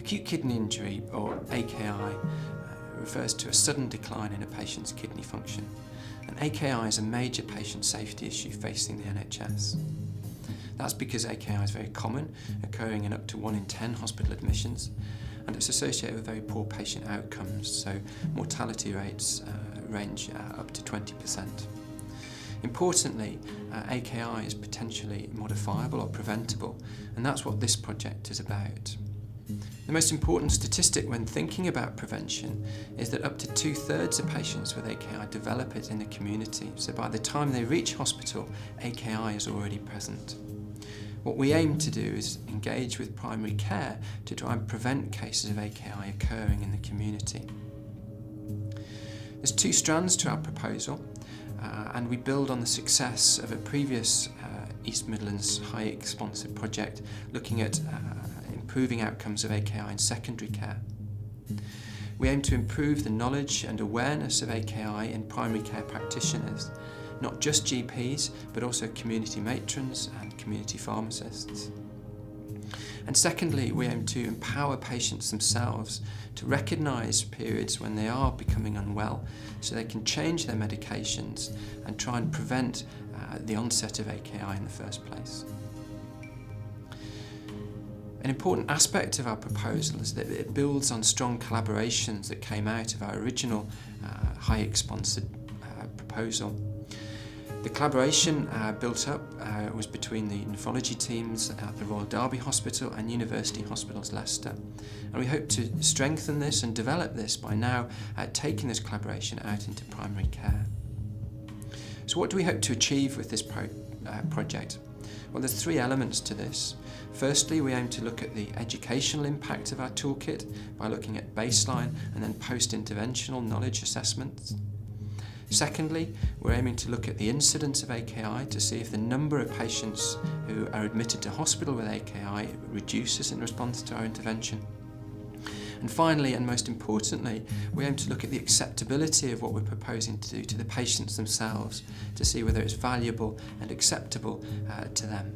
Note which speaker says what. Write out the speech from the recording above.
Speaker 1: Acute kidney injury, or AKI, refers to a sudden decline in a patient's kidney function. And AKI is a major patient safety issue facing the NHS. That's because AKI is very common, occurring in up to 1 in 10 hospital admissions, and it's associated with very poor patient outcomes, so mortality rates range up to 20%. Importantly, AKI is potentially modifiable or preventable, and that's what this project is about. The most important statistic when thinking about prevention is that up to 2/3 of patients with AKI develop it in the community, so by the time they reach hospital, AKI is already present. What we aim to do is engage with primary care to try and prevent cases of AKI occurring in the community. There's 2 strands to our proposal, and we build on the success of a previous East Midlands HIEC-sponsored project looking at improving outcomes of AKI in secondary care. We aim to improve the knowledge and awareness of AKI in primary care practitioners, not just GPs, but also community matrons and community pharmacists. And secondly, we aim to empower patients themselves to recognise periods when they are becoming unwell so they can change their medications and try and prevent the onset of AKI in the first place. An important aspect of our proposal is that it builds on strong collaborations that came out of our original HIEC-sponsored proposal. The collaboration built up was between the nephrology teams at the Royal Derby Hospital and University Hospitals Leicester. And we hope to strengthen this and develop this by now taking this collaboration out into primary care. So what do we hope to achieve with this project? Well, there's 3 elements to this. Firstly, we aim to look at the educational impact of our toolkit by looking at baseline and then post-interventional knowledge assessments. Secondly, we're aiming to look at the incidence of AKI to see if the number of patients who are admitted to hospital with AKI reduces in response to our intervention. And finally, and most importantly, we aim to look at the acceptability of what we're proposing to do to the patients themselves to see whether it's valuable and acceptable to them.